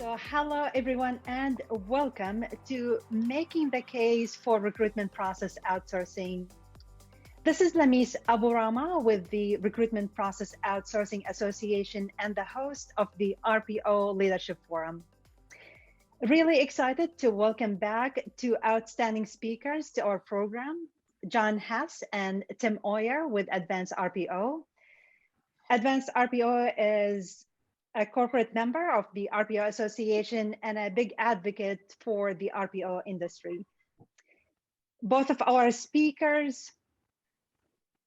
So, hello everyone, and welcome to Making the Case for Recruitment Process Outsourcing. This is Lamis Aburama with the Recruitment Process Outsourcing Association and the host of the RPO Leadership Forum. Really excited to welcome back two outstanding speakers to our program, John Hess and Tim Oyer with Advanced RPO. Advanced RPO is a corporate member of the RPO Association and a big advocate for the RPO industry. Both of our speakers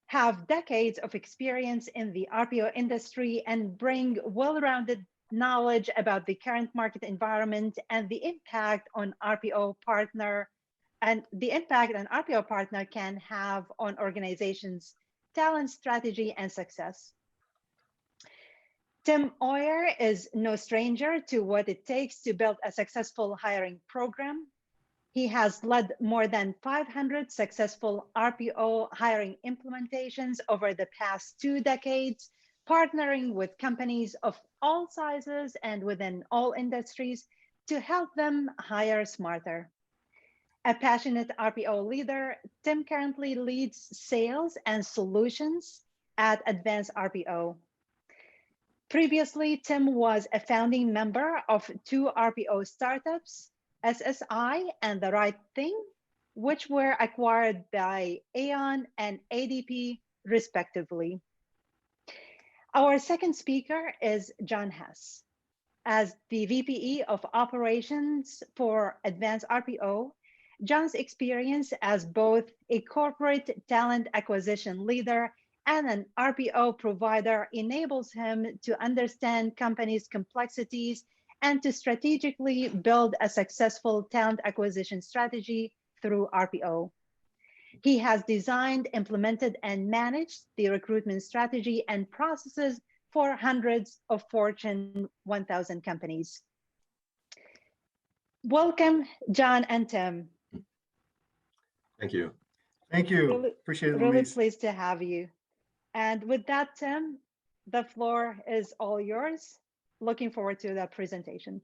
have decades of experience in the RPO industry and bring well-rounded knowledge about the current market environment and the impact on RPO partner can have on organizations' talent strategy and success. Tim Oyer is no stranger to what it takes to build a successful hiring program. He has led more than 500 successful RPO hiring implementations over the past 2 decades, partnering with companies of all sizes and within all industries to help them hire smarter. A passionate RPO leader, Tim currently leads sales and solutions at Advanced RPO. Previously, Tim was a founding member of 2 RPO startups, SSI and The Right Thing, which were acquired by Aon and ADP, respectively. Our second speaker is John Hess. As the VPE of Operations for Advanced RPO, John's experience as both a corporate talent acquisition leader and an RPO provider enables him to understand companies' complexities and to strategically build a successful talent acquisition strategy through RPO. He has designed, implemented, and managed the recruitment strategy and processes for hundreds of Fortune 1000 companies. Welcome, John and Tim. Thank you. Thank you. Really, appreciate it. Really pleased to have you. And with that, Tim, the floor is all yours. Looking forward to that presentation.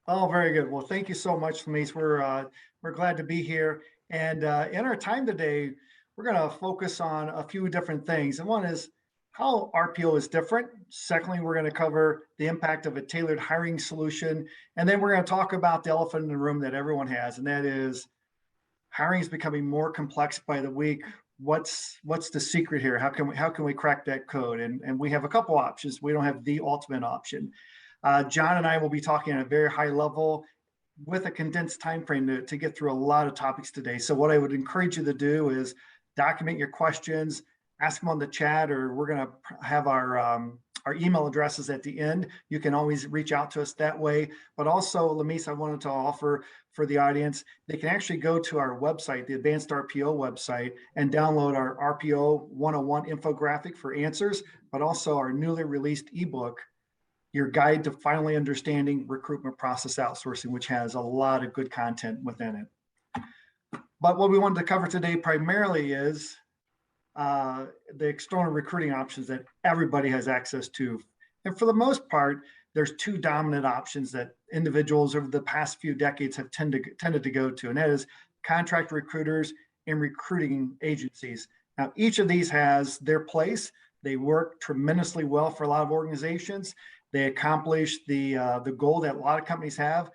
Oh, very good. Well, thank you so much, Lamis. We're glad to be here. And in our time today, we're going to focus on a few different things. And one is how RPO is different. Secondly, we're going to cover the impact of a tailored hiring solution. And then we're going to talk about the elephant in the room that everyone has, and that is hiring is becoming more complex by the week. What's the secret here? How can we crack that code? And we have a couple options. We don't have the ultimate option. John and I will be talking at a very high level with a condensed time frame to get through a lot of topics today. So what I would encourage you to do is document your questions, ask them on the chat, or we're going to have our email addresses at the end. You can always reach out to us that way. But also, Lamis, I wanted to offer for the audience, they can actually go to our website, the Advanced RPO website, and download our RPO 101 infographic for answers, but also our newly released ebook, Your Guide to Finally Understanding Recruitment Process Outsourcing, which has a lot of good content within it. But what we wanted to cover today primarily is the external recruiting options that everybody has access to. And for the most part, there's 2 dominant options that individuals over the past few decades have tended to go to, and that is contract recruiters and recruiting agencies. Now, each of these has their place. They work tremendously well for a lot of organizations. They accomplish the goal that a lot of companies have,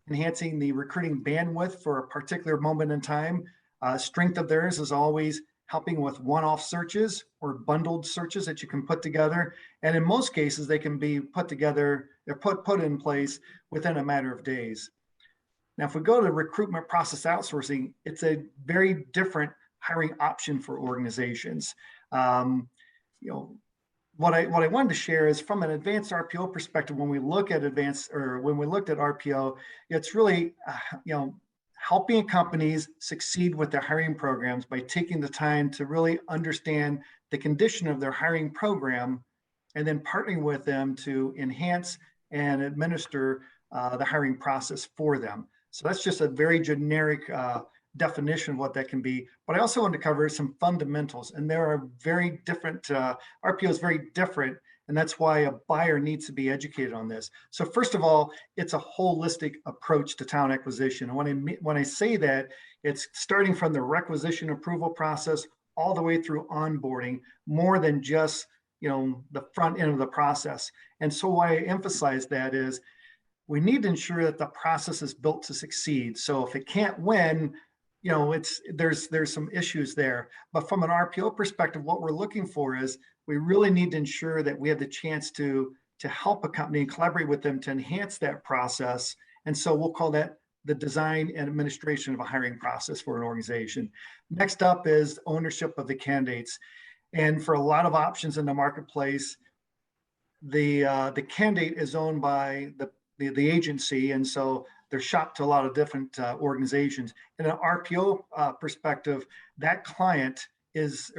enhancing the recruiting bandwidth for a particular moment in time. Strength of theirs is always helping with one-off searches or bundled searches that you can put together. And in most cases, they can be put together, they're put in place within a matter of days. Now, if we go to recruitment process outsourcing, it's a very different hiring option for organizations. What I wanted to share is from an advanced RPO perspective, when we look at when we looked at RPO, it's really, helping companies succeed with their hiring programs by taking the time to really understand the condition of their hiring program and then partnering with them to enhance and administer the hiring process for them. So that's just a very generic definition of what that can be. But I also want to cover some fundamentals, and there are very different, RPO is very different And that's why a buyer needs to be educated on this. So first of all, it's a holistic approach to talent acquisition. And when I say that, it's starting from the requisition approval process all the way through onboarding, more than just the front end of the process. And so why I emphasize that is we need to ensure that the process is built to succeed. So if it can't win, there's some issues there. But from an RPO perspective, what we're looking for is we really need to ensure that we have the chance to help a company and collaborate with them to enhance that process. And so we'll call that the design and administration of a hiring process for an organization. Next up is ownership of the candidates. And for a lot of options in the marketplace, the candidate is owned by the agency, and so they're shopped to a lot of different organizations. In an RPO perspective, that candidate is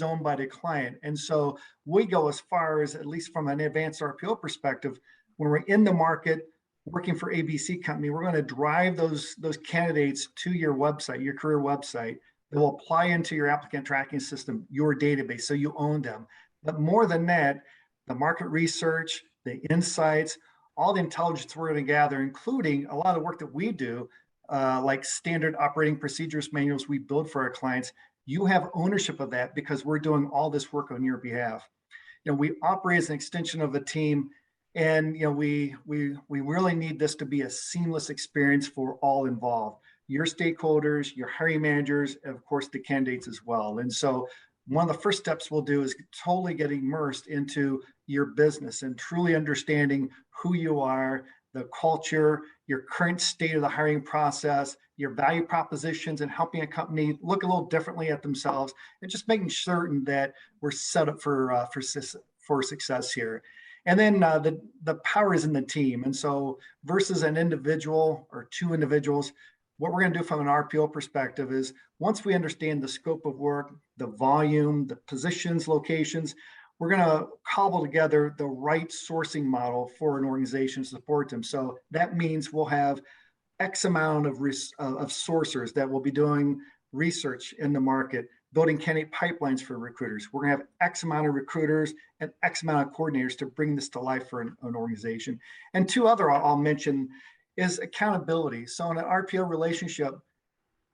owned by the client. And so we go as far as, at least from an advanced RPO perspective, when we're in the market working for ABC company, we're going to drive those candidates to your website, your career website. They will apply into your applicant tracking system, your database, so you own them. But more than that, the market research, the insights, all the intelligence we're going to gather, including a lot of work that we do, like standard operating procedures manuals we build for our clients. You have ownership of that because we're doing all this work on your behalf. We operate as an extension of the team, and we really need this to be a seamless experience for all involved, your stakeholders, your hiring managers, and of course the candidates as well. And so one of the first steps we'll do is totally get immersed into your business and truly understanding who you are, the culture, your current state of the hiring process, your value propositions, and helping a company look a little differently at themselves, and just making certain that we're set up for success here. And then the power is in the team. And so versus an individual or two individuals, what we're going to do from an RPO perspective is, once we understand the scope of work, the volume, the positions, locations, we're going to cobble together the right sourcing model for an organization to support them. So that means we'll have X amount of sourcers that will be doing research in the market, building candidate pipelines for recruiters. We're going to have X amount of recruiters and X amount of coordinators to bring this to life for an organization. And two other I'll mention is accountability. So in an RPO relationship,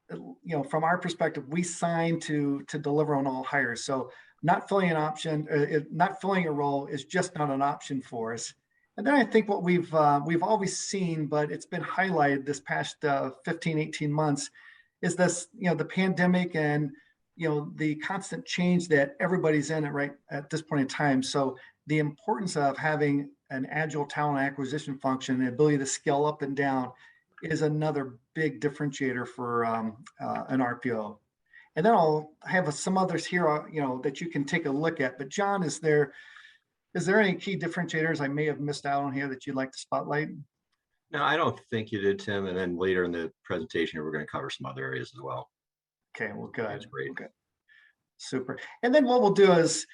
from our perspective, we sign to deliver on all hires. So not filling a role is just not an option for us. And then I think what we've always seen, but it's been highlighted this past 15, 18 months, is this, the pandemic and, the constant change that everybody's in right at this point in time. So the importance of having an agile talent acquisition function, the ability to scale up and down, is another big differentiator for an RPO. And then I'll have some others here, that you can take a look at. But John, is there any key differentiators I may have missed out on here that you'd like to spotlight? No, I don't think you did, Tim. And then later in the presentation, we're going to cover some other areas as well. Okay, well, good. That's great. Okay. Super. And then what we'll do is,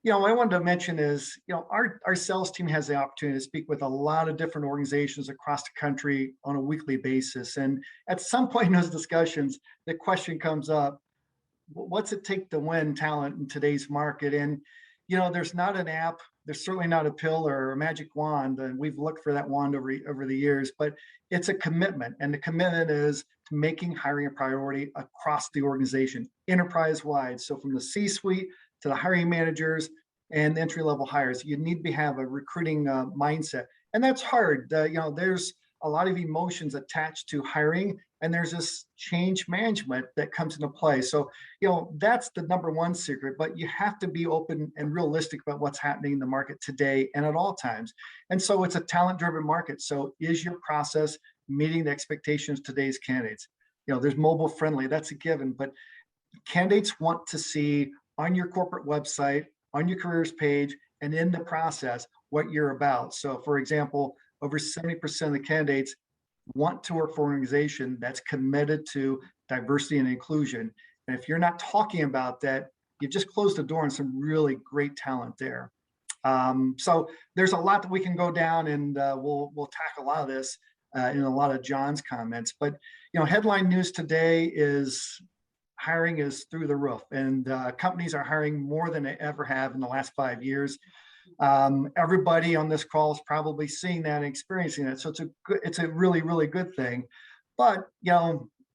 what I wanted to mention is, our sales team has the opportunity to speak with a lot of different organizations across the country on a weekly basis. And at some point in those discussions, the question comes up, what's it take to win talent in today's market? And, there's not an app, there's certainly not a pill or a magic wand, and we've looked for that wand over the years, but it's a commitment. And the commitment is to making hiring a priority across the organization, enterprise-wide. So from the C-suite to the hiring managers and the entry-level hires, you need to have a recruiting mindset. And that's hard. There's a lot of emotions attached to hiring, and there's this change management that comes into play. So, that's the number one secret, but you have to be open and realistic about what's happening in the market today and at all times. And so it's a talent-driven market. So is your process meeting the expectations of today's candidates? There's mobile friendly, that's a given, but candidates want to see on your corporate website, on your careers page, and in the process, what you're about. So for example, over 70% of the candidates want to work for an organization that's committed to diversity and inclusion. And if you're not talking about that, you just closed the door on some really great talent there. So there's a lot that we can go down, and we'll tackle a lot of this in a lot of John's comments. But headline news today is hiring is through the roof, and companies are hiring more than they ever have in the last 5 years. Everybody on this call is probably seeing that and experiencing that. So it's a really, really good thing. But,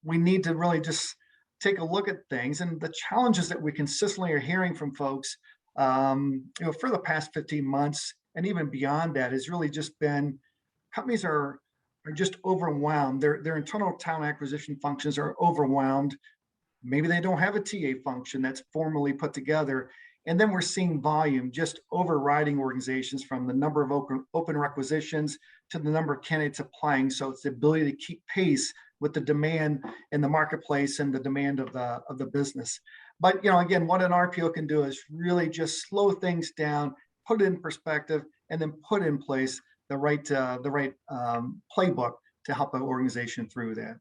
we need to really just take a look at things, and the challenges that we consistently are hearing from folks, for the past 15 months and even beyond that has really just been companies are just overwhelmed. Their internal talent acquisition functions are overwhelmed. Maybe they don't have a TA function that's formally put together. And then we're seeing volume just overriding organizations, from the number of open requisitions to the number of candidates applying. So it's the ability to keep pace with the demand in the marketplace and the demand of the business. But again, what an RPO can do is really just slow things down, put it in perspective, and then put in place the right playbook to help an organization through that.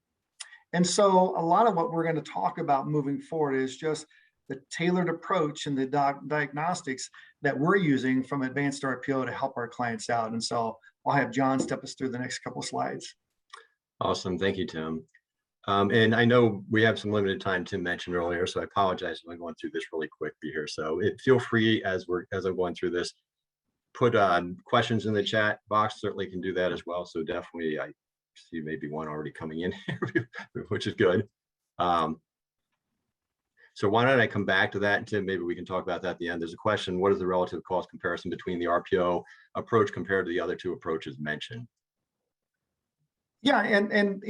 And so a lot of what we're going to talk about moving forward is just the tailored approach and the diagnostics that we're using from advanced RPO to help our clients out. And so I'll have John step us through the next couple of slides. Awesome. Thank you, Tim. And I know we have some limited time, Tim mentioned earlier, so I apologize if I'm going through this really quickly here. So feel free as I'm going through this, put questions in the chat box. Certainly can do that as well. So definitely, I see maybe one already coming in here, which is good. So why don't I come back to that, and Tim, maybe we can talk about that at the end. There's a question: what is the relative cost comparison between the RPO approach compared to the other two approaches mentioned? Yeah, and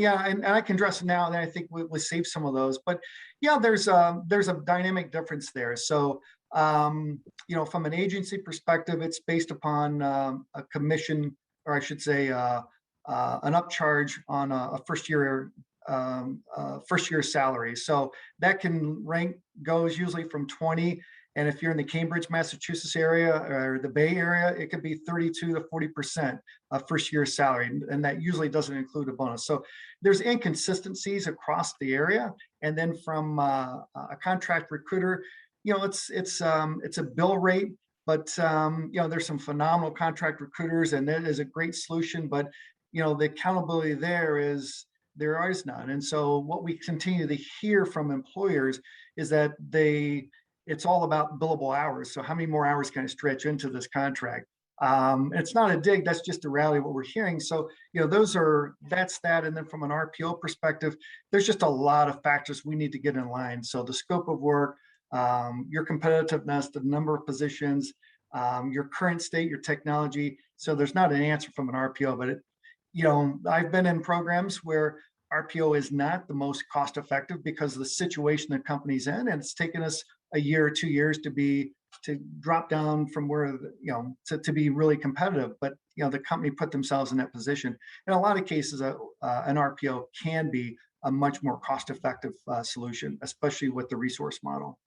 I can address it now, and I think we'll save some of those. But yeah, there's a dynamic difference there. So from an agency perspective, it's based upon a commission, or I should say, an upcharge on a first year salary. So that goes usually from 20. And if you're in the Cambridge, Massachusetts area or the Bay Area, it could be 32 to 40% of first year salary. And that usually doesn't include a bonus. So there's inconsistencies across the area. And then from a contract recruiter, it's a bill rate, but there's some phenomenal contract recruiters, and that is a great solution. But the accountability there is none. And so what we continue to hear from employers is that it's all about billable hours. So how many more hours can I stretch into this contract? It's not a dig, that's just the reality of what we're hearing. So, that's that. And then from an RPO perspective, there's just a lot of factors we need to get in line. So the scope of work, your competitiveness, the number of positions, your current state, your technology. So there's not an answer from an RPO, but I've been in programs where RPO is not the most cost effective because of the situation the company's in, and it's taken us a year or 2 years to drop down from where to be really competitive. But the company put themselves in that position. In a lot of cases, an RPO can be a much more cost-effective solution, especially with the resource model.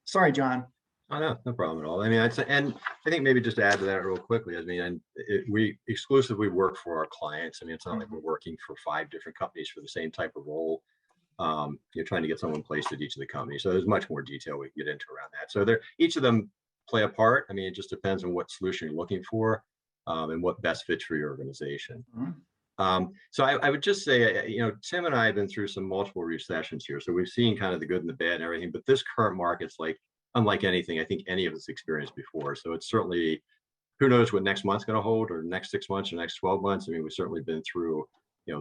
Sorry, John. Oh, no problem at all. I mean, and I think maybe just to add to that real quickly, I mean, we exclusively work for our clients. I mean, it's not like we're working for 5 different companies for the same type of role. You're trying to get someone placed at each of the companies. So there's much more detail we can get into around that. So each of them play a part. I mean, it just depends on what solution you're looking for and what best fits for your organization. So I would just say, Tim and I have been through some multiple recessions here. So we've seen kind of the good and the bad and everything, but this current market's unlike anything I think any of us experienced before. So it's certainly, who knows what next month's going to hold, or next 6 months or next 12 months. I mean, we've certainly been through, a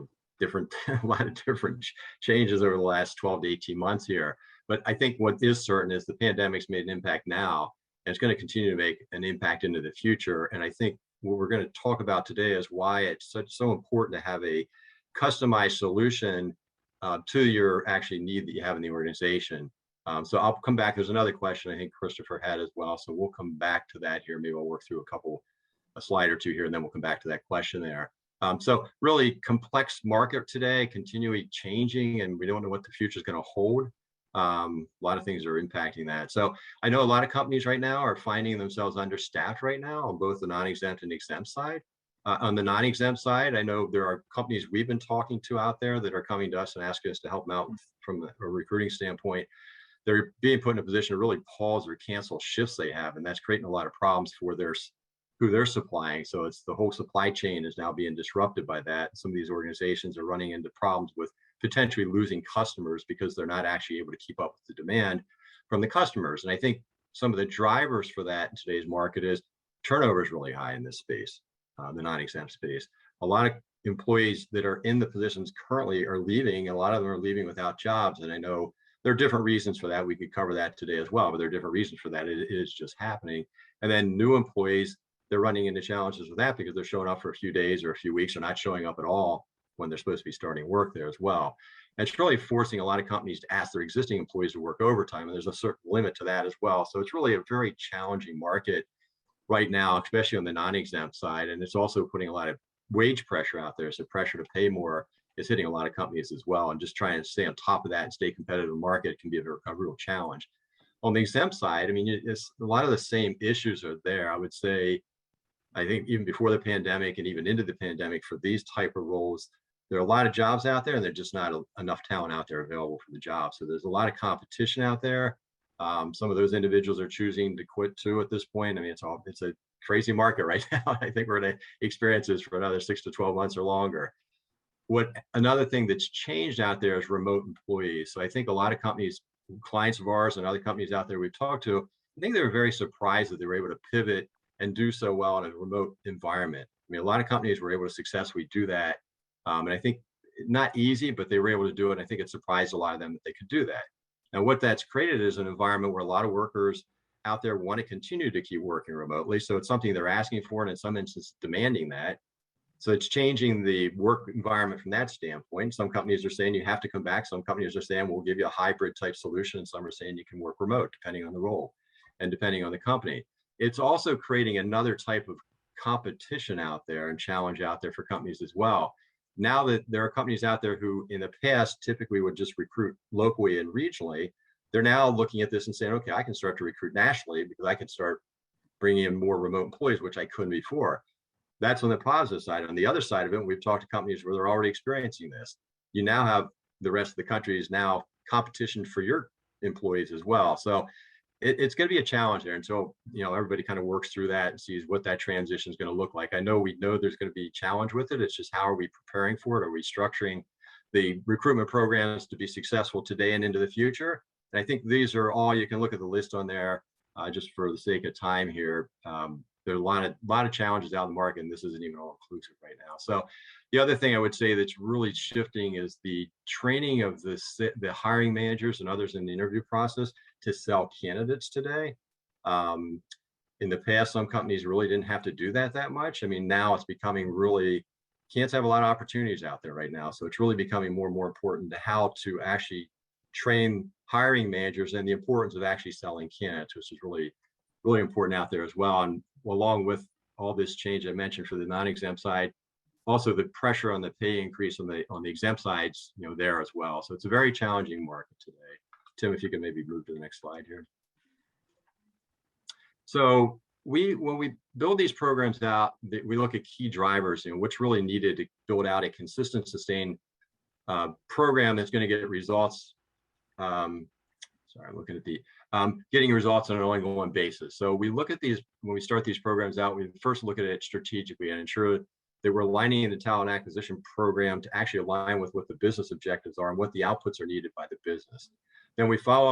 lot of different changes over the last 12 to 18 months here. But I think what is certain is the pandemic's made an impact now, and it's going to continue to make an impact into the future. And I think what we're going to talk about today is why it's so important to have a customized solution to your actually need that you have in the organization. So I'll come back. There's another question I think Christopher had as well. So we'll come back to that here. Maybe I'll work through a slide or two here, and then we'll come back to that question there. So really complex market today, continually changing, and we don't know what the future is going to hold. A lot of things are impacting that. So I know a lot of companies right now are finding themselves understaffed right now on both the non-exempt and exempt side. On the non-exempt side, I know there are companies we've been talking to out there that are coming to us and asking us to help them out from a recruiting standpoint. They're being put in a position to really pause or cancel shifts they have, and that's creating a lot of problems for who they're supplying. So it's the whole supply chain is now being disrupted by that. Some of these organizations are running into problems with potentially losing customers because they're not actually able to keep up with the demand from the customers. And I think some of the drivers for that in today's market is turnover is really high in this space, the non-exempt space. A lot of employees that are in the positions currently are leaving. A lot of them are leaving without jobs. And I know there are different reasons for that. We could cover that today as well, but there are different reasons for that. It is just happening. And then new employees, they're running into challenges with that because they're showing up for a few days or a few weeks or not showing up at all when they're supposed to be starting work there as well. And it's really forcing a lot of companies to ask their existing employees to work overtime. And there's a certain limit to that as well. So it's really a very challenging market right now, especially on the non-exempt side. And it's also putting a lot of wage pressure out there. So pressure to pay more is hitting a lot of companies as well. And just trying to stay on top of that and stay competitive in the market can be a real challenge. On the exempt side, I mean, it's a lot of the same issues are there. I would say, I think even before the pandemic and even into the pandemic for these type of roles, there are a lot of jobs out there and there's just not enough talent out there available for the job. So there's a lot of competition out there. Some of those individuals are choosing to quit too at this point. I mean, it's a crazy market right now. I think we're going to experience this for another 6 to 12 months or longer. Another thing that's changed out there is remote employees. So I think a lot of companies, clients of ours and other companies out there we've talked to, I think they were very surprised that they were able to pivot and do so well in a remote environment. I mean, a lot of companies were able to successfully do that. And I think not easy, but they were able to do it. And I think it surprised a lot of them that they could do that. And what that's created is an environment where a lot of workers out there want to continue to keep working remotely. So it's something they're asking for, and in some instances demanding that. So it's changing the work environment from that standpoint. Some companies are saying you have to come back. Some companies are saying we'll give you a hybrid type solution. Some are saying you can work remote depending on the role and depending on the company. It's also creating another type of competition out there and challenge out there for companies as well. Now that there are companies out there who in the past typically would just recruit locally and regionally, they're now looking at this and saying, okay, I can start to recruit nationally because I can start bringing in more remote employees, which I couldn't before. That's on the positive side. On the other side of it, we've talked to companies where they're already experiencing this. You now have the rest of the country is now competition for your employees as well. So it's going to be a challenge there until everybody kind of works through that and sees what that transition is going to look like. I know we know there's going to be a challenge with it. It's just how are we preparing for it? Are we structuring the recruitment programs to be successful today and into the future? And I think these are all, you can look at the list on there just for the sake of time here. There's a lot of challenges out in the market, and this isn't even all inclusive right now. So the other thing I would say that's really shifting is the training of the hiring managers and others in the interview process to sell candidates today. In the past, some companies really didn't have to do that much. I mean, now it's becoming really, candidates have a lot of opportunities out there right now. So it's really becoming more and more important to how to actually train hiring managers and the importance of actually selling candidates, which is really, really important out there as well. And along with all this change I mentioned for the non-exempt side, also the pressure on the pay increase on the exempt sides, there as well. So it's a very challenging market today. Tim, if you could maybe move to the next slide here. So when we build these programs out, we look at key drivers, what's really needed to build out a consistent, sustained program that's going to get results. Sorry, I'm looking at the getting results on an ongoing basis. So we look at these, when we start these programs out, we first look at it strategically and ensure that we're aligning the talent acquisition program to actually align with what the business objectives are and what the outputs are needed by the business. Then we follow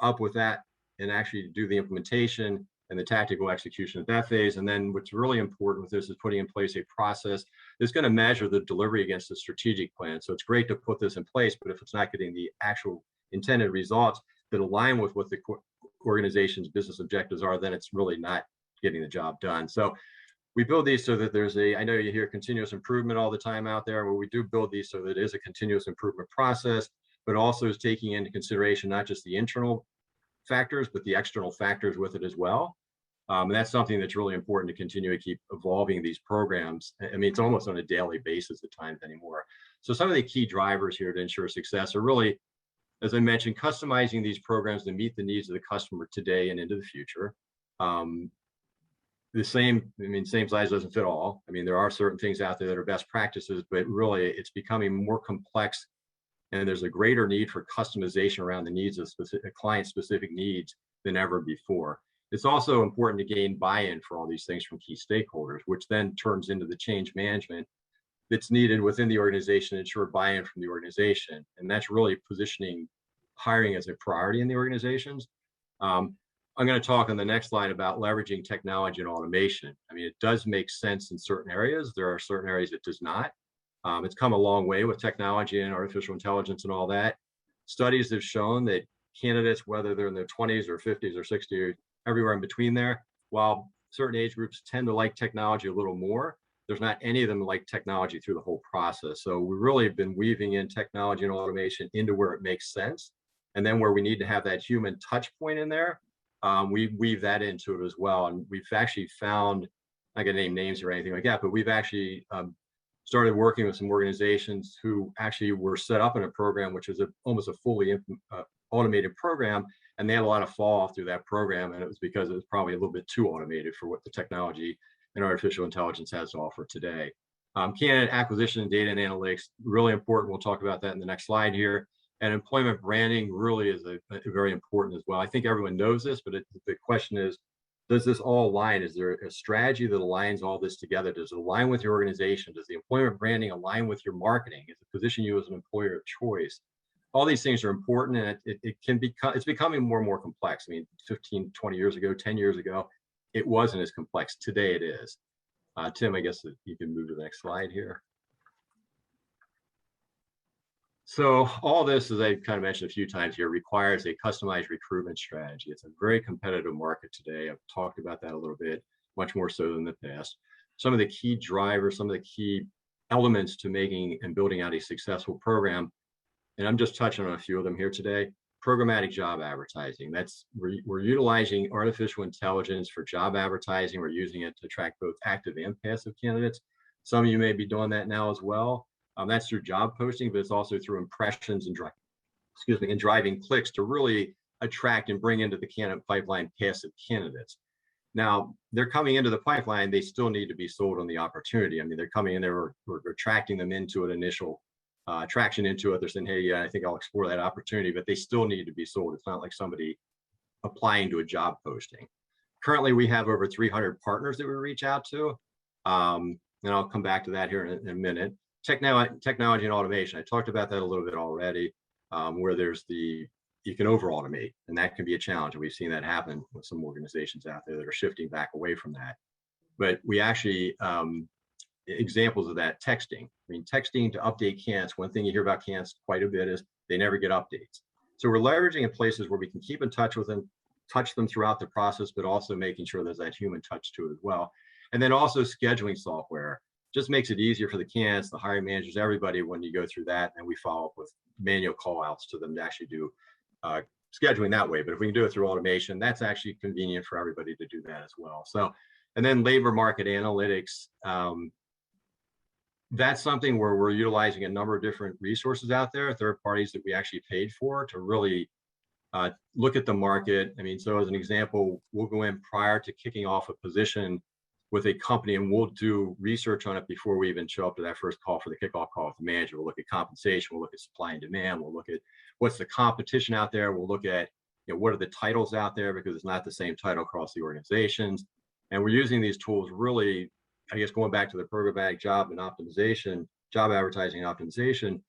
up with that and actually do the implementation and the tactical execution at that phase. And then what's really important with this is putting in place a process that's going to measure the delivery against the strategic plan. So it's great to put this in place, but if it's not getting the actual intended results that align with what the organization's business objectives are, then it's really not getting the job done. So we build these so that I know you hear continuous improvement all the time out there, where we do build these so that it is a continuous improvement process, but also is taking into consideration not just the internal factors, but the external factors with it as well. And that's something that's really important to continue to keep evolving these programs. I mean, it's almost on a daily basis at times anymore. So some of the key drivers here to ensure success are really, as I mentioned, customizing these programs to meet the needs of the customer today and into the future. Same size doesn't fit all. I mean, there are certain things out there that are best practices, but really it's becoming more complex, and there's a greater need for customization around the needs of client-specific needs than ever before. It's also important to gain buy-in for all these things from key stakeholders, which then turns into the change management that's needed within the organization, ensure buy-in from the organization. And that's really positioning hiring as a priority in the organizations. I'm going to talk on the next slide about leveraging technology and automation. I mean, it does make sense in certain areas. There are certain areas it does not. It's come a long way with technology and artificial intelligence and all that. Studies have shown that candidates, whether they're in their 20s or 50s or 60s, or everywhere in between there, while certain age groups tend to like technology a little more, there's not any of them like technology through the whole process. So we really have been weaving in technology and automation into where it makes sense. And then where we need to have that human touch point in there, we weave that into it as well. And we've actually found, I can name names or anything like that, but we've actually started working with some organizations who actually were set up in a program, which is almost a fully automated program. And they had a lot of fall off through that program. And it was because it was probably a little bit too automated for what the technology and artificial intelligence has to offer today. Candidate acquisition and data and analytics, really important. We'll talk about that in the next slide here. And employment branding really is a very important as well. I think everyone knows this, but the question is, does this all align? Is there a strategy that aligns all this together? Does it align with your organization? Does the employment branding align with your marketing? Does it position you as an employer of choice? All these things are important, and it's becoming more and more complex. I mean, 15, 20 years ago, 10 years ago, it wasn't as complex. Today it is. Tim, I guess you can move to the next slide here. So all this, as I kind of mentioned a few times here, requires a customized recruitment strategy. It's a very competitive market today. I've talked about that a little bit, much more so than the past. Some of the key drivers, some of the key elements to making and building out a successful program, and I'm just touching on a few of them here today. Programmatic job advertising. We're utilizing artificial intelligence for job advertising. We're using it to attract both active and passive candidates. Some of you may be doing that now as well. That's through job posting, but it's also through impressions and driving clicks to really attract and bring into the candidate pipeline passive candidates. Now, they're coming into the pipeline, they still need to be sold on the opportunity. I mean, they're coming in there, we're attracting them into an initial attraction into it. They're saying, hey, yeah, I think I'll explore that opportunity, but they still need to be sold. It's not like somebody applying to a job posting. Currently, we have over 300 partners that we reach out to. And I'll come back to that here in a minute. Technology and automation. I talked about that a little bit already, where you can over automate, and that can be a challenge. And we've seen that happen with some organizations out there that are shifting back away from that. But we actually, examples of that, texting. I mean, texting to update candidates. One thing you hear about candidates quite a bit is they never get updates. So we're leveraging in places where we can keep in touch with them, touch them throughout the process, but also making sure there's that human touch to it as well. And then also scheduling software just makes it easier for the candidates, the hiring managers, everybody when you go through that. And we follow up with manual call outs to them to actually do scheduling that way. But if we can do it through automation, that's actually convenient for everybody to do that as well. So, and then labor market analytics. That's something where we're utilizing a number of different resources out there, third parties that we actually paid for to really look at the market. I mean, so as an example, we'll go in prior to kicking off a position with a company and we'll do research on it before we even show up to that first call for the kickoff call with the manager. We'll look at compensation, we'll look at supply and demand, we'll look at what's the competition out there, we'll look at what are the titles out there, because it's not the same title across the organizations. And we're using these tools really, I guess, going back to the programmatic job and optimization, job advertising optimization.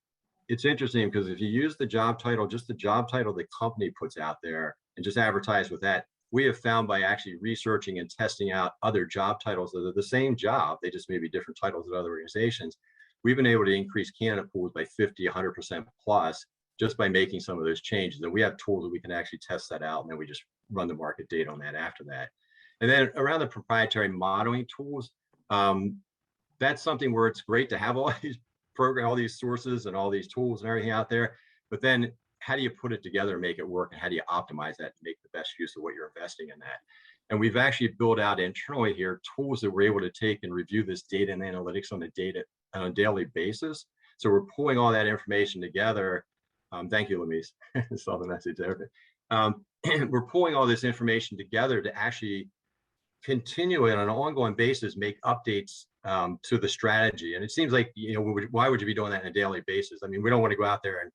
It's interesting because if you use the job title, just the job title the company puts out there and just advertise with that, we have found by actually researching and testing out other job titles that are the same job, they just may be different titles at other organizations, we've been able to increase candidate pools by 50, 100% plus just by making some of those changes. And we have tools that we can actually test that out, and then we just run the market data on that after that. And then around the proprietary modeling tools, that's something where it's great to have all these sources and all these tools and everything out there, but then how do you put it together and make it work, and how do you optimize that to make the best use of what you're investing in that? And we've actually built out internally here tools that we're able to take and review this data and analytics on a daily basis. So we're pulling all that information together. Thank you, Lamise. Saw the message there. We're pulling all this information together to actually continue it on an ongoing basis, make updates to the strategy. And it seems like, why would you be doing that on a daily basis? I mean, we don't want to go out there and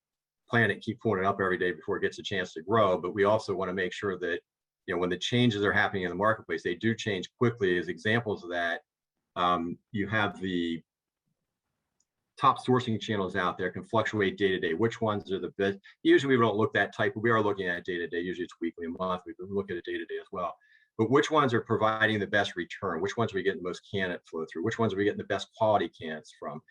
plan it, keep pulling it up every day before it gets a chance to grow. But we also want to make sure that, when the changes are happening in the marketplace, they do change quickly. As examples of that, you have the top sourcing channels out there can fluctuate day to day. Which ones are the best? Usually we don't look that type, but we are looking at day to day. Usually it's weekly and monthly. We look at it day to day as well. But which ones are providing the best return? Which ones are we getting the most candidate flow through? Which ones are we getting the best quality candidates from?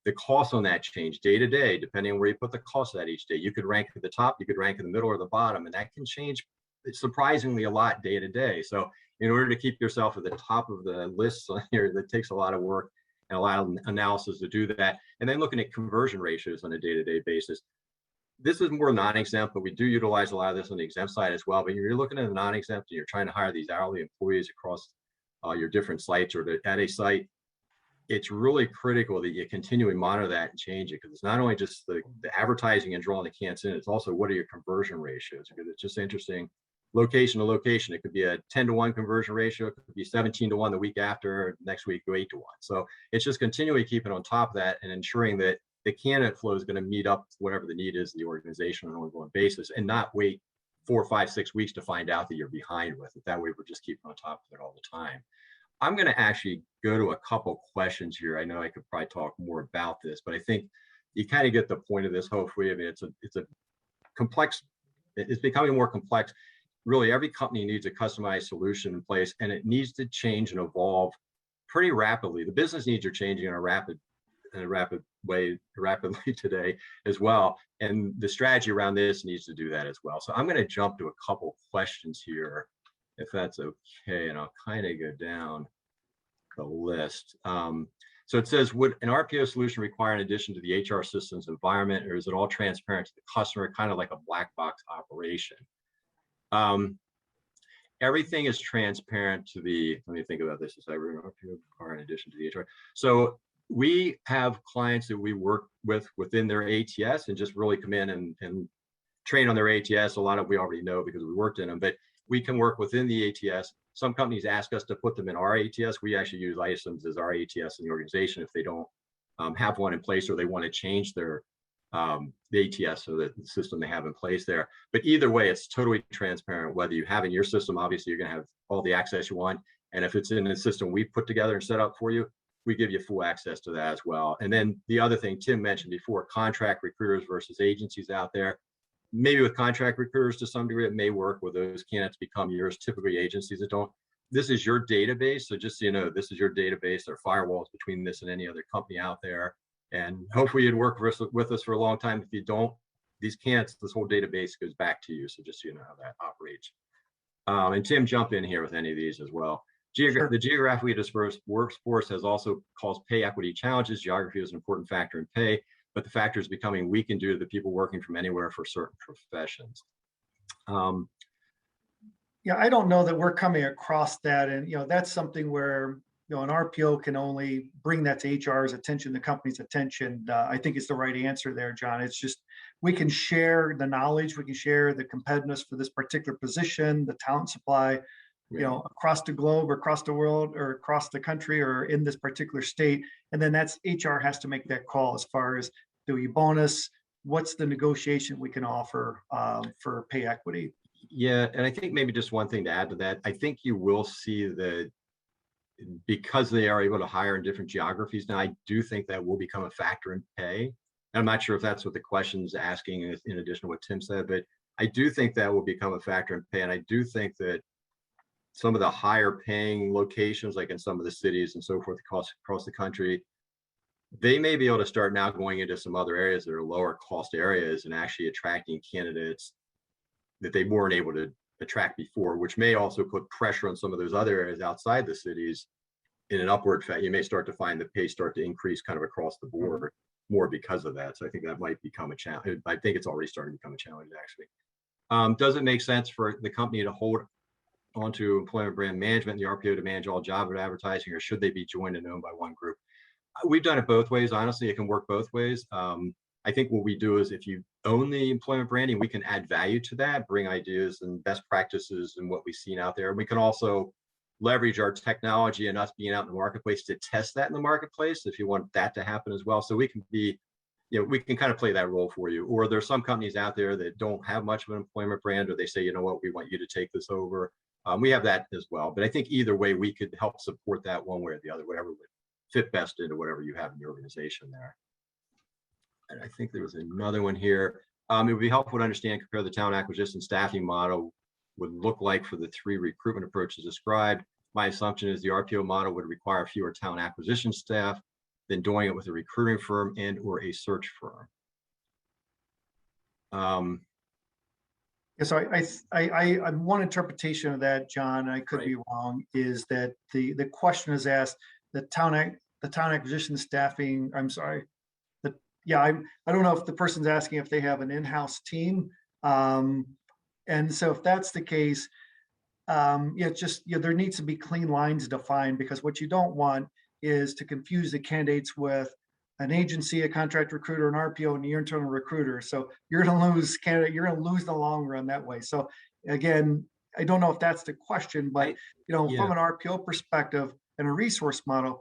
The cost on that change day to day, depending on where you put the cost of that each day. You could rank at the top, you could rank in the middle or the bottom, and that can change surprisingly a lot day to day. So in order to keep yourself at the top of the list here, that takes a lot of work and a lot of analysis to do that. And then looking at conversion ratios on a day-to-day basis. This is more non-exempt, but we do utilize a lot of this on the exempt side as well. But you're looking at the non-exempt and you're trying to hire these hourly employees across your different sites or at a site. It's really critical that you continually monitor that and change it, because it's not only just the advertising and drawing the candidates in, it's also what are your conversion ratios, because it's just interesting location to location. It could be a 10-to-1 conversion ratio. It could be 17-to-1 the week after, next week go 8-to-1. So it's just continually keeping on top of that and ensuring that the candidate flow is going to meet up to whatever the need is in the organization on an ongoing basis, and not wait 4, 5, 6 weeks to find out that you're behind with it. That way we're just keeping on top of it all the time. I'm going to actually go to a couple questions here. I know I could probably talk more about this, but I think you kind of get the point of this. Hopefully, I mean, it's a complex. It's becoming more complex. Really, every company needs a customized solution in place, and it needs to change and evolve pretty rapidly. The business needs are changing in a rapid way, rapidly today as well, and the strategy around this needs to do that as well. So I'm going to jump to a couple questions here, if that's okay, and I'll kind of go down the list. So it says, would an RPO solution require an addition to the HR systems environment, or is it all transparent to the customer, kind of like a black box operation? Everything is transparent to the, let me think about this, is RPO require an addition to the HR? So we have clients that we work with within their ATS and just really come in and train on their ATS. A lot of we already know because we worked in them, but we can work within the ATS. Some companies ask us to put them in our ATS. We actually use items as our ATS in the organization if they don't have one in place, or they want to change their the ATS, so that the system they have in place there. But either way, it's totally transparent. Whether you have in your system, obviously you're going to have all the access you want. And if it's in a system we put together and set up for you, we give you full access to that as well. And then the other thing Tim mentioned before, contract recruiters versus agencies out there. Maybe with contract recruiters to some degree, it may work where those candidates become yours. Typically agencies that don't. This is your database. So just so you know, this is your database. There are firewalls between this and any other company out there. And hopefully you'd work with us for a long time. If you don't, these candidates, this whole database goes back to you. So just so you know how that operates. And Tim, jump in here with any of these as well. Sure. The geographically dispersed workforce has also caused pay equity challenges. Geography is an important factor in pay, but the factor is becoming weakened due to the people working from anywhere for certain professions. Yeah, I don't know that we're coming across that. And, that's something where, an RPO can only bring that to HR's attention, the company's attention. I think it's the right answer there, John. It's just, we can share the knowledge, we can share the competitiveness for this particular position, the talent supply, across the globe or across the world or across the country or in this particular state. And then that's HR has to make that call as far as, do we bonus? What's the negotiation we can offer for pay equity? Yeah, and I think maybe just one thing to add to that, I think you will see that because they are able to hire in different geographies now, I do think that will become a factor in pay. And I'm not sure if that's what the question's asking in addition to what Tim said, but I do think that will become a factor in pay. And I do think that some of the higher paying locations, like in some of the cities and so forth across the country, they may be able to start now going into some other areas that are lower cost areas and actually attracting candidates that they weren't able to attract before, which may also put pressure on some of those other areas outside the cities in an upward fact. You may start to find the pay start to increase kind of across the board more because of that. So I think that might become a challenge. I think it's already starting to become a challenge, actually. Does it make sense for the company to hold onto employment brand management, the RPO to manage all job advertising, or should they be joined and owned by one group? We've done it both ways. Honestly, it can work both ways. I think what we do is if you own the employment branding, we can add value to that, bring ideas and best practices and what we've seen out there. And we can also leverage our technology and us being out in the marketplace to test that in the marketplace if you want that to happen as well. So we can be, we can kind of play that role for you. Or there's some companies out there that don't have much of an employment brand, or they say, you know what, we want you to take this over. We have that as well. But I think either way, we could help support that one way or the other, whatever would fit best into whatever you have in your organization there. and I think there was another one here. It would be helpful to understand, compare the talent acquisition staffing model would look like for the 3 recruitment approaches described. My assumption is the RPO model would require fewer talent acquisition staff than doing it with a recruiting firm and or a search firm. Yeah, so one interpretation of that, John, I could be wrong, is that the question is asked, the talent acquisition staffing, I'm sorry, I don't know if the person's asking if they have an in-house team. And so if that's the case, there needs to be clean lines defined, because what you don't want is to confuse the candidates with an agency, a contract recruiter, an RPO, and your internal recruiter. So you're going to lose candidate. You're going to lose the long run that way. So again, I don't know if that's the question, but from an RPO perspective and a resource model,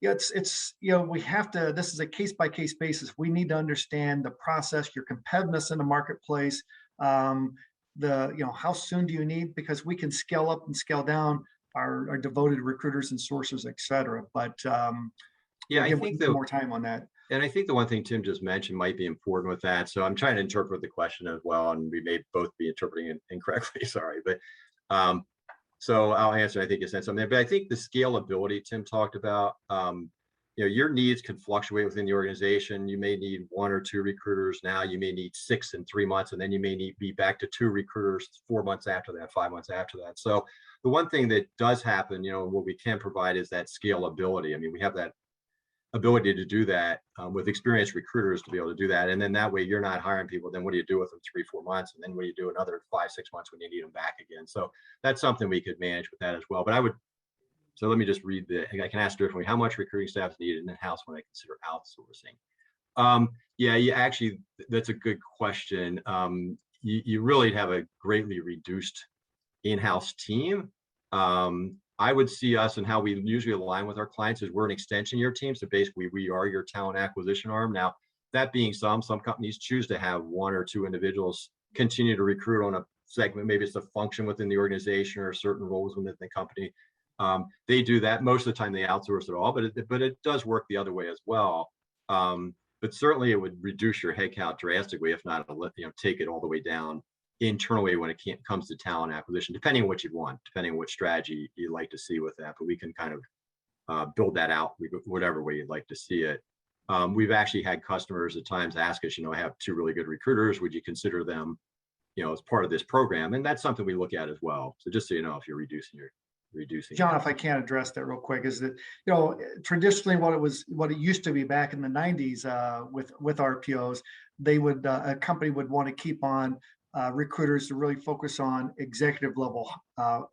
it's we have to. This is a case by case basis. We need to understand the process, your competitiveness in the marketplace. How soon do you need? Because we can scale up and scale down our devoted recruiters and sources, et cetera. But I think more time on that. And I think the one thing Tim just mentioned might be important with that. So I'm trying to interpret the question as well, and we may both be interpreting it incorrectly. Sorry, but so I'll answer. I think you said something, but I think the scalability Tim talked about. Your needs can fluctuate within the organization. You may need 1 or 2 recruiters now. You may need 6 in 3 months, and then you may need be back to 2 recruiters 4 months after that, 5 months after that. So the one thing that does happen, what we can provide is that scalability. I mean, we have that ability to do that with experienced recruiters to be able to do that. And then that way you're not hiring people. Then what do you do with them 3, 4 months? And then what do you do another 5, 6 months when you need them back again? So that's something we could manage with that as well. But so let me just read I can ask differently. How much recruiting staff is needed in-house when I consider outsourcing? Actually, that's a good question. You really have a greatly reduced in-house team. I would see us and how we usually align with our clients is we're an extension of your team. So basically we are your talent acquisition arm. Now, that being some companies choose to have 1 or 2 individuals continue to recruit on a segment. Maybe it's a function within the organization or certain roles within the company. They do that. Most of the time they outsource it all, but it does work the other way as well. But certainly it would reduce your headcount drastically, if not, take it all the way down internally when it comes to talent acquisition, depending on what you want, depending on what strategy you'd like to see with that. But we can kind of build that out whatever way you'd like to see it. We've actually had customers at times ask us, I have 2 really good recruiters. Would you consider them, as part of this program? And that's something we look at as well. So just so you know, if you're reducing. John, if I can address that real quick, is that traditionally what it used to be back in the 90s with RPOs, a company would want to keep on recruiters to really focus on executive level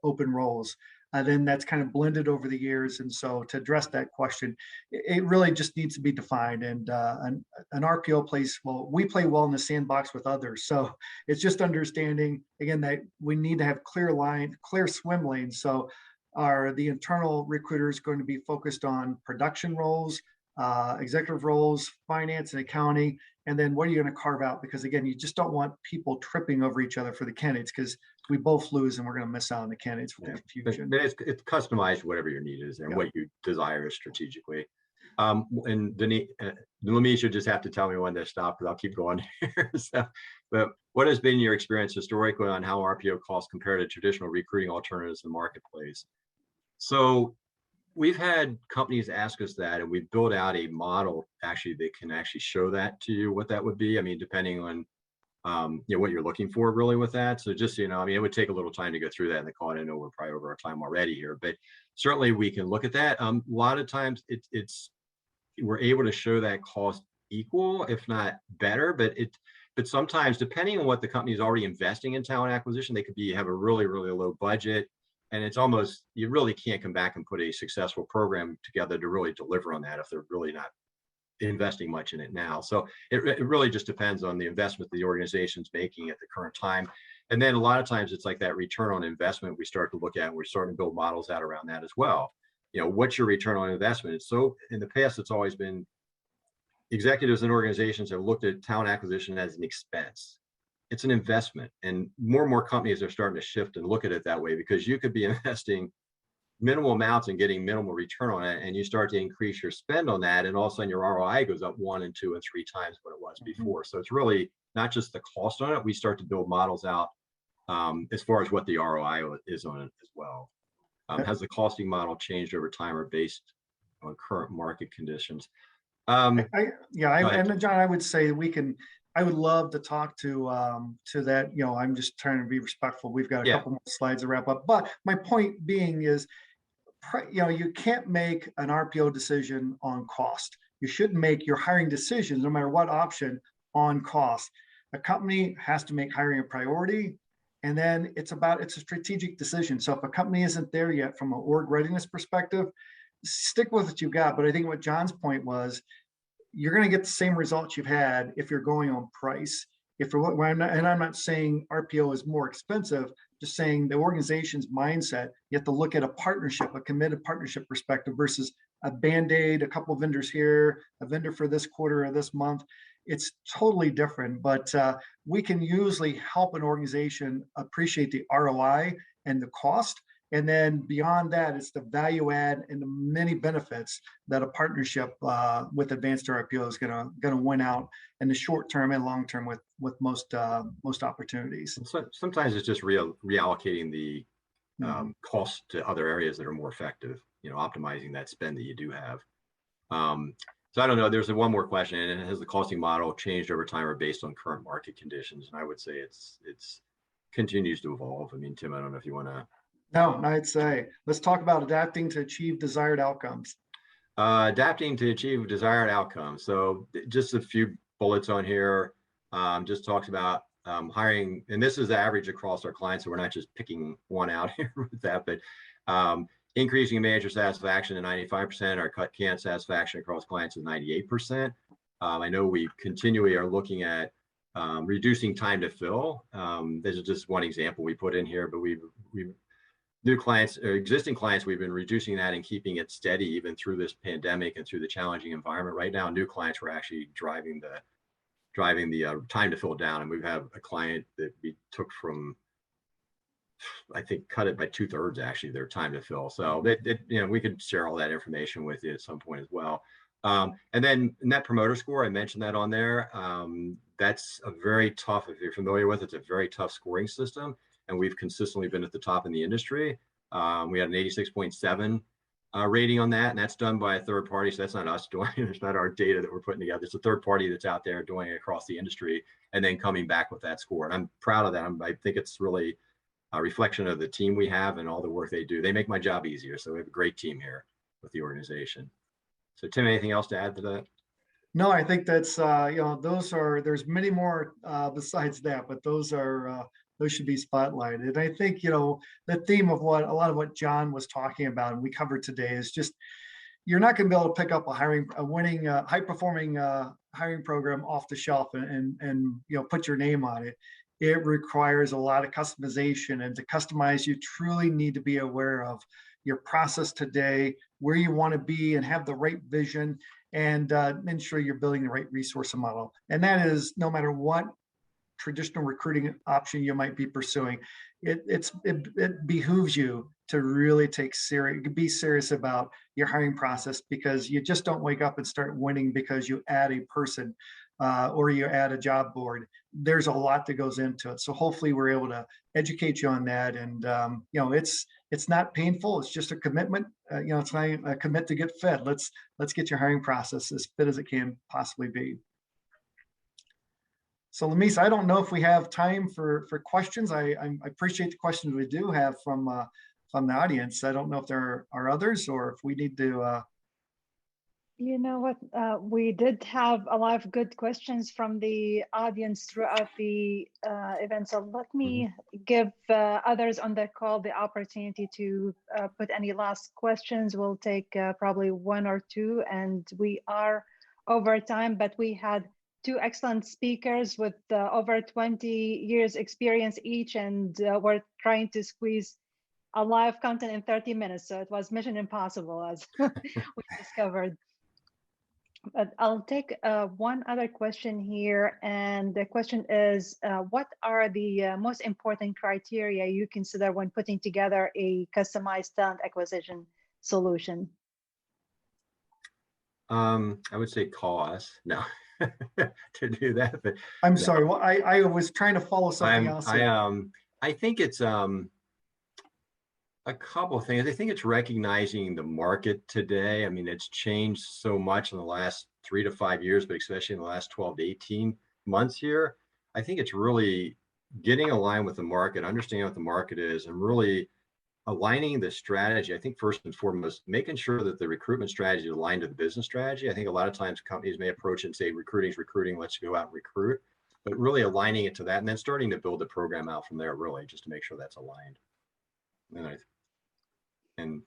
open roles. Then that's kind of blended over the years. And so to address that question, it really just needs to be defined. And an RPO plays well. We play well in the sandbox with others. So it's just understanding, again, that we need to have clear swim lanes. So are the internal recruiters going to be focused on production roles, executive roles, finance and accounting? And then what are you going to carve out? Because again, you just don't want people tripping over each other for the candidates, because we both lose and we're going to miss out on the candidates for confusion. But it's customized whatever your need is and what you desire strategically. And Denise, you just have to tell me when to stop, because I'll keep going here. But what has been your experience historically on how RPO costs compare to traditional recruiting alternatives in the marketplace? So we've had companies ask us that, and we built out a model actually that can actually show that to you, what that would be. I mean, depending on what you're looking for really with that. So just so you know, I mean, it would take a little time to go through that in the call. I know we're probably over our time already here, but certainly we can look at that. A lot of times we're able to show that cost equal, if not better, but sometimes depending on what the company is already investing in talent acquisition, they could have a really, really low budget. And it's almost, you really can't come back and put a successful program together to really deliver on that if they're really not investing much in it now. So it really just depends on the investment the organization's making at the current time. And then a lot of times it's like that return on investment we start to look at, and we're starting to build models out around that as well. What's your return on investment? So in the past, it's always been executives and organizations have looked at talent acquisition as an expense. It's an investment, and more companies are starting to shift and look at it that way, because you could be investing minimal amounts and getting minimal return on it, and you start to increase your spend on that, and all of a sudden your ROI goes up 1 and 2 and 3 times what it was before. So it's really not just the cost on it. We start to build models out as far as what the ROI is on it as well. Has the costing model changed over time or based on current market conditions? And John, I would say I would love to talk to that. I'm just trying to be respectful. We've got a couple more slides to wrap up. But my point being is, you can't make an RPO decision on cost. You shouldn't make your hiring decisions, no matter what option, on cost. A company has to make hiring a priority. And then it's a strategic decision. So if a company isn't there yet from an org readiness perspective, stick with what you've got. But I think what John's point was, you're going to get the same results you've had if you're going on price. I'm not saying RPO is more expensive, just saying the organization's mindset, you have to look at a partnership, a committed partnership perspective versus a Band-Aid, a couple of vendors here, a vendor for this quarter or this month. It's totally different, but we can usually help an organization appreciate the ROI and the cost. And then beyond that, it's the value add and the many benefits that a partnership with advanced RPO is going to win out in the short term and long term with most opportunities. So sometimes it's just reallocating the cost to other areas that are more effective. Optimizing that spend that you do have. So I don't know. There's one more question, and has the costing model changed over time or based on current market conditions? And I would say it's continues to evolve. I mean, Tim, I don't know if you want to. No, I'd say let's talk about adapting to achieve desired outcomes. Adapting to achieve desired outcomes. So just a few bullets on here. Just talks about hiring, and this is the average across our clients, so we're not just picking one out here with that, but increasing manager satisfaction to 95%, our cut can satisfaction across clients is 98%. I know we continually are looking at reducing time to fill. This is just one example we put in here, but we've new clients or existing clients, we've been reducing that and keeping it steady even through this pandemic and through the challenging environment. Right now, new clients were actually driving the time to fill down, and we have a client that we took from, I think, cut it by 2/3 actually their time to fill. So we could share all that information with you at some point as well. And then Net Promoter Score, I mentioned that on there. That's a very tough, if you're familiar with it, it's a very tough scoring system, and we've consistently been at the top in the industry. We had an 86.7 rating on that, and that's done by a third party. So that's not us doing it. It's not our data that we're putting together. It's a third party that's out there doing it across the industry and then coming back with that score. And I'm proud of that. I think it's really a reflection of the team we have and all the work they do. They make my job easier. So we have a great team here with the organization. So Tim, anything else to add to that? No, I think that's, there's many more besides that, but those should be spotlighted. And I think, the theme of a lot of what John was talking about and we covered today is just, you're not going to be able to pick up a winning, high performing hiring program off the shelf and put your name on it. It requires a lot of customization, and to customize, you truly need to be aware of your process today, where you want to be, and have the right vision, and ensure you're building the right resource model. And that is no matter what traditional recruiting option you might be pursuing. It behooves you to really be serious about your hiring process, because you just don't wake up and start winning because you add a person or you add a job board. There's a lot that goes into it. So hopefully we're able to educate you on that. And it's not painful. It's just a commitment. It's not a commit to get fed. Let's get your hiring process as fit as it can possibly be. So Lamise, I don't know if we have time for questions. I appreciate the questions we do have from the audience. I don't know if there are others or if we need to. You know what? We did have a lot of good questions from the audience throughout the event. So let me give others on the call the opportunity to put any last questions. We'll take probably one or two, and we are over time, but we had two excellent speakers with over 20 years experience each, and we're trying to squeeze a live content in 30 minutes. So it was mission impossible, as we discovered. But I'll take one other question here. And the question is, what are the most important criteria you consider when putting together a customized talent acquisition solution? I would say call us. No, to do that, but I'm no, sorry. Well, I was trying to follow something I'm, else I, here. I think it's, a couple of things. I think it's recognizing the market today. I mean, it's changed so much in the last 3 to 5 years, but especially in the last 12 to 18 months here. I think it's really getting aligned with the market, understanding what the market is, and really aligning the strategy. I think first and foremost, making sure that the recruitment strategy is aligned to the business strategy. I think a lot of times companies may approach it and say, recruiting's recruiting, let's go out and recruit, but really aligning it to that and then starting to build the program out from there, really, just to make sure that's aligned. And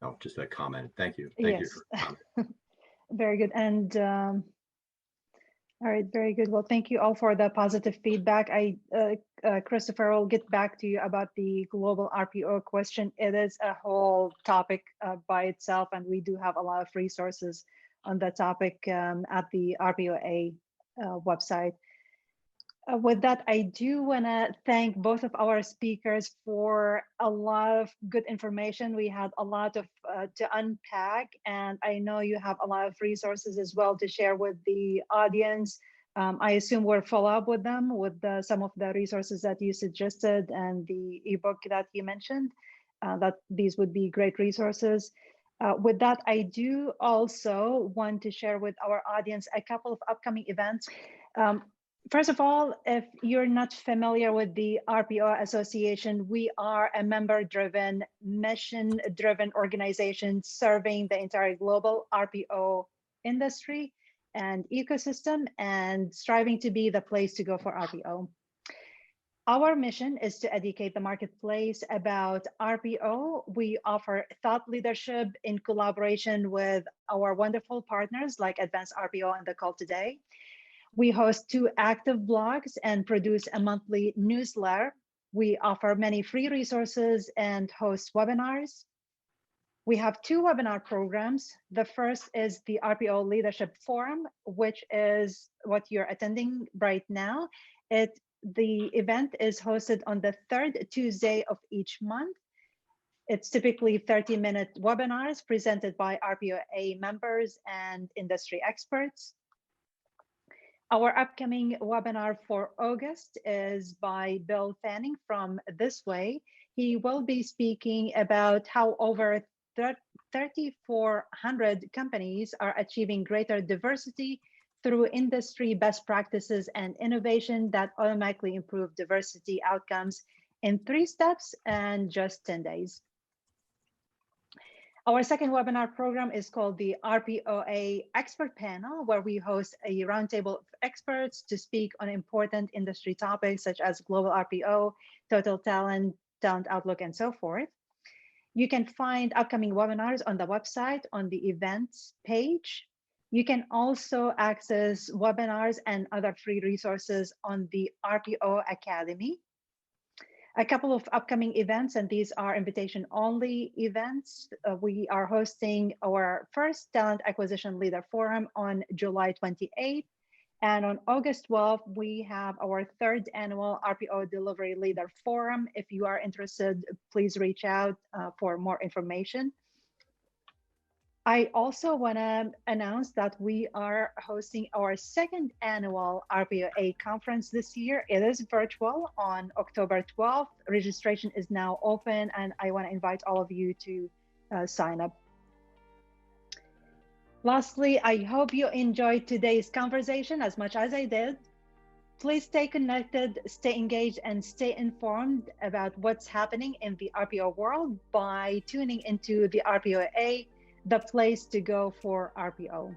oh, just a comment. Thank you. Thank you Yes, for the comment. very good. And all right, very good. Well, thank you all for the positive feedback. Christopher, will get back to you about the global RPO question. It is a whole topic by itself, and we do have a lot of resources on that topic at the RPOA website. With that, I do want to thank both of our speakers for a lot of good information. We had a lot of to unpack, and I know you have a lot of resources as well to share with the audience. I assume we'll follow up with them with some of the resources that you suggested and the ebook that you mentioned, that these would be great resources. With that, I do also want to share with our audience a couple of upcoming events. First of all, if you're not familiar with the RPO Association, we are a member-driven, mission-driven organization serving the entire global RPO industry and ecosystem and striving to be the place to go for RPO. Our mission is to educate the marketplace about RPO. We offer thought leadership in collaboration with our wonderful partners like Advanced RPO on the call today. We host 2 active blogs and produce a monthly newsletter. We offer many free resources and host webinars. We have 2 webinar programs. The first is the RPO Leadership Forum, which is what you're attending right now. The event is hosted on the 3rd Tuesday of each month. It's typically 30-minute webinars presented by RPOA members and industry experts. Our upcoming webinar for August is by Bill Fanning from This Way. He will be speaking about how over 3,400 companies are achieving greater diversity through industry best practices and innovation that automatically improve diversity outcomes in 3 steps and just 10 days. Our second webinar program is called the RPOA Expert Panel, where we host a roundtable of experts to speak on important industry topics such as global RPO, total talent, talent outlook, and so forth. You can find upcoming webinars on the website on the events page. You can also access webinars and other free resources on the RPO Academy. A couple of upcoming events, and these are invitation-only events. We are hosting our first Talent Acquisition Leader Forum on July 28th. And on August 12th, we have our 3rd annual RPO Delivery Leader Forum. If you are interested, please reach out for more information. I also want to announce that we are hosting our 2nd annual RPOA conference this year. It is virtual on October 12th. Registration is now open, and I want to invite all of you to sign up. Lastly, I hope you enjoyed today's conversation as much as I did. Please stay connected, stay engaged, and stay informed about what's happening in the RPO world by tuning into the RPOA, the place to go for RPO.